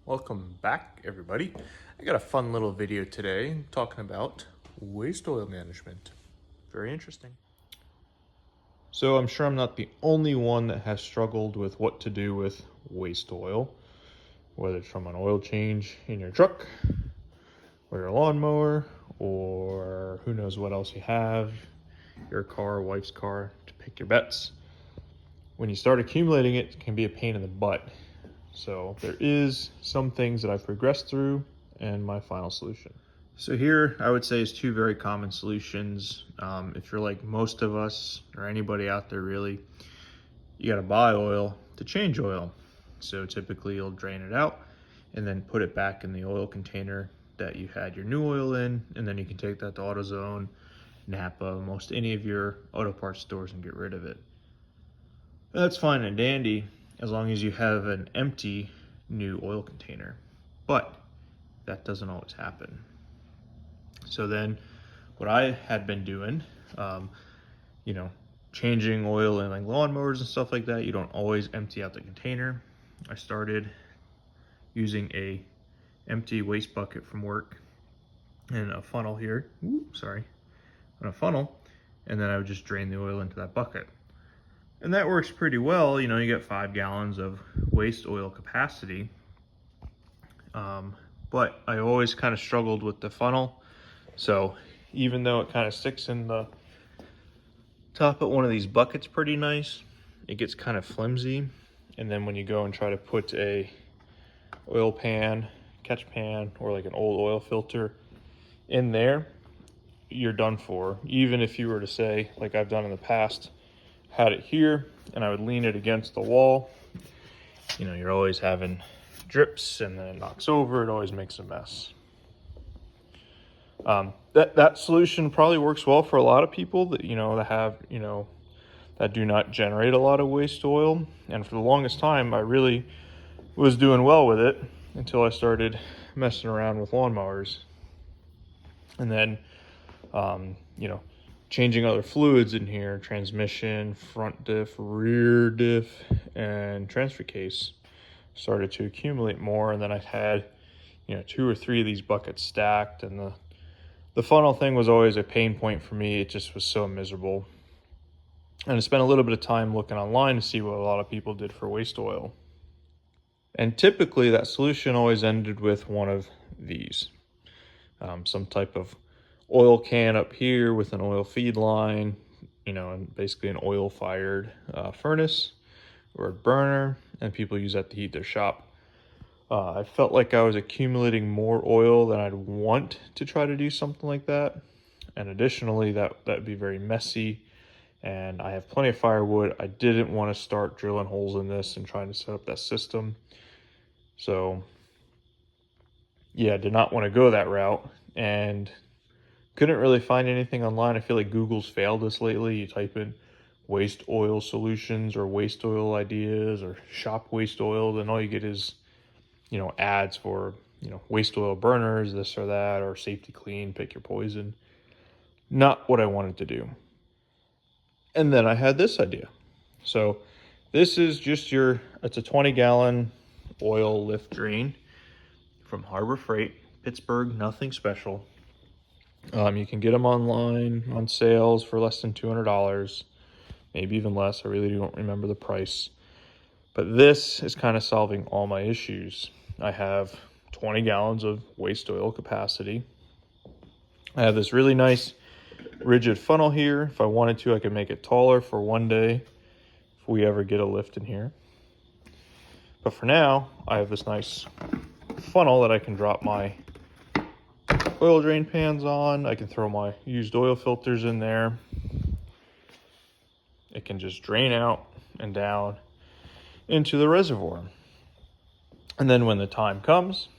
Welcome back, everybody. I got a fun little video today talking about waste oil management. Very interesting. So I'm sure I'm not the only one that has struggled with what to do with waste oil, whether it's from an oil change in your truck or your lawnmower, or who knows what else you have, your car, wife's car, to pick your bets. When you start accumulating it, it can be a pain in the butt. So there is some things that I've progressed through and my final solution. So here I would say is two very common solutions. If you're like most of us or anybody out there really, you got to buy oil to change oil. So typically you'll drain it out and then put it back in the oil container that you had your new oil in, and then you can take that to AutoZone, Napa, most any of your auto parts stores and get rid of it. That's fine and dandy as long as you have an empty new oil container, but that doesn't always happen. So then what I had been doing, changing oil in like lawnmowers and stuff like that, you don't always empty out the container. I started using a empty waste bucket from work and a funnel here, and a funnel, and then I would just drain the oil into that bucket. And that works pretty well. You get 5 gallons of waste oil capacity. But I always kind of struggled with the funnel. So even though it kind of sticks in the top of one of these buckets pretty nice, it gets kind of flimsy. And then when you go and try to put a oil pan, catch pan, or like an old oil filter in there, you're done for. Even if you were to say, like I've done in the past, had it here and I would lean it against the wall, you're always having drips, and then it knocks over. It always makes a mess. That solution probably works well for a lot of people that that have that do not generate a lot of waste oil. And for the longest time I really was doing well with it until I started messing around with lawnmowers, and then changing other fluids in here, transmission, front diff, rear diff, and transfer case started to accumulate more. And then I had 2 or 3 of these buckets stacked, and the funnel thing was always a pain point for me. It just was so miserable. And I spent a little bit of time looking online to see what a lot of people did for waste oil. And typically that solution always ended with one of these. Some type of oil can up here with an oil feed line, and basically an oil fired furnace or a burner, and people use that to heat their shop. I felt like I was accumulating more oil than I'd want to try to do something like that. And additionally, that'd be very messy, and I have plenty of firewood. I didn't want to start drilling holes in this and trying to set up that system. So yeah, I did not want to go that route, and couldn't really find anything online. I feel like Google's failed us lately. You type in waste oil solutions or waste oil ideas or shop waste oil, then all you get is, ads for, waste oil burners, this or that, or Safety Clean, pick your poison. Not what I wanted to do. And then I had this idea. So this is just it's a 20-gallon oil lift drain from Harbor Freight, Pittsburgh, nothing special. You can get them online on sales for less than $200, maybe even less. I really don't remember the price. But this is kind of solving all my issues. I have 20 gallons of waste oil capacity. I have this really nice rigid funnel here. If I wanted to, I could make it taller for one day if we ever get a lift in here. But for now, I have this nice funnel that I can drop my oil drain pans on. I can throw my used oil filters in there. It can just drain out and down into the reservoir. And then when the time comes,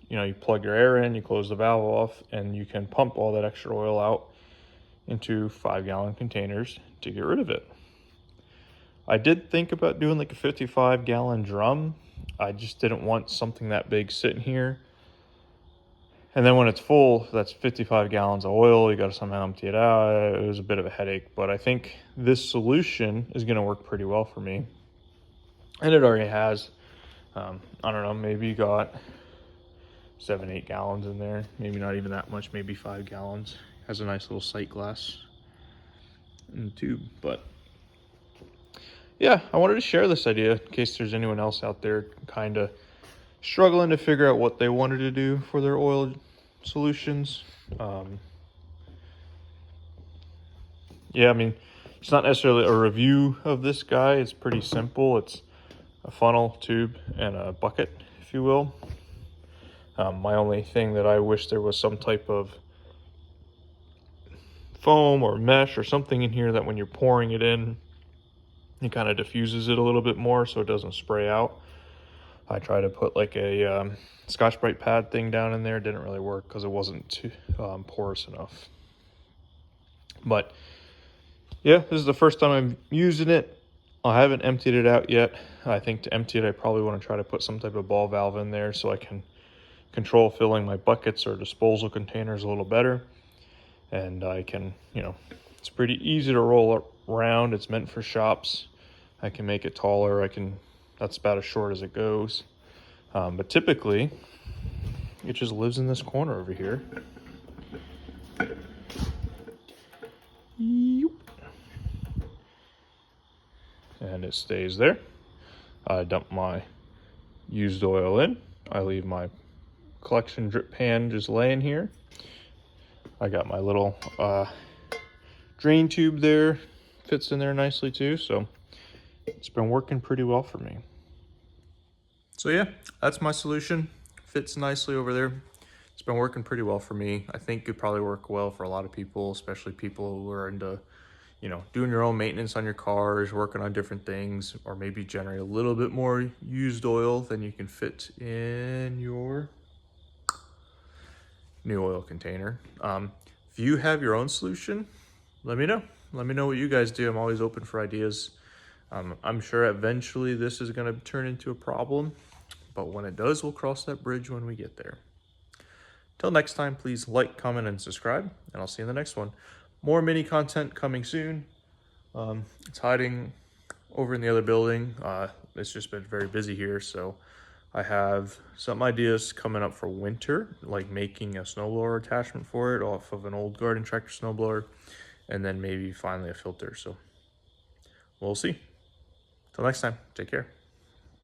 you plug your air in, you close the valve off, and you can pump all that extra oil out into 5-gallon containers to get rid of it. I did think about doing like a 55-gallon drum. I just didn't want something that big sitting here. And then when it's full, that's 55 gallons of oil. You got to somehow empty it out. It was a bit of a headache, but I think this solution is going to work pretty well for me. And it already has. I don't know, maybe got 7-8 gallons in there, maybe not even that much, maybe 5 gallons. Has a nice little sight glass in the tube. But yeah, I wanted to share this idea in case there's anyone else out there kind of struggling to figure out what they wanted to do for their oil solutions. Yeah, I mean, it's not necessarily a review of this guy. It's pretty simple. It's a funnel, tube, and a bucket, if you will. My only thing that I wish there was some type of foam or mesh or something in here that when you're pouring it in, it kind of diffuses it a little bit more so it doesn't spray out. I tried to put like a Scotch-Brite pad thing down in there. It didn't really work because it wasn't too porous enough. But yeah, this is the first time I'm using it. I haven't emptied it out yet. I think to empty it, I probably want to try to put some type of ball valve in there so I can control filling my buckets or disposal containers a little better. And I can, it's pretty easy to roll around. It's meant for shops. I can make it taller. That's about as short as it goes. But typically, it just lives in this corner over here. And it stays there. I dump my used oil in. I leave my collection drip pan just laying here. I got my little drain tube there. Fits in there nicely too, so it's been working pretty well for me. So yeah, that's my solution. Fits nicely over there. It's been working pretty well for me. I think it could probably work well for a lot of people, especially people who are into, doing your own maintenance on your cars, working on different things, or maybe generate a little bit more used oil than you can fit in your new oil container. If you have your own solution, let me know. Let me know what you guys do. I'm always open for ideas. I'm sure eventually this is going to turn into a problem, but when it does, we'll cross that bridge when we get there. Till next time, please like, comment, and subscribe, and I'll see you in the next one. More mini content coming soon. It's hiding over in the other building. It's just been very busy here, so I have some ideas coming up for winter, like making a snowblower attachment for it off of an old garden tractor snowblower, and then maybe finally a filter. So we'll see. Till next time, take care.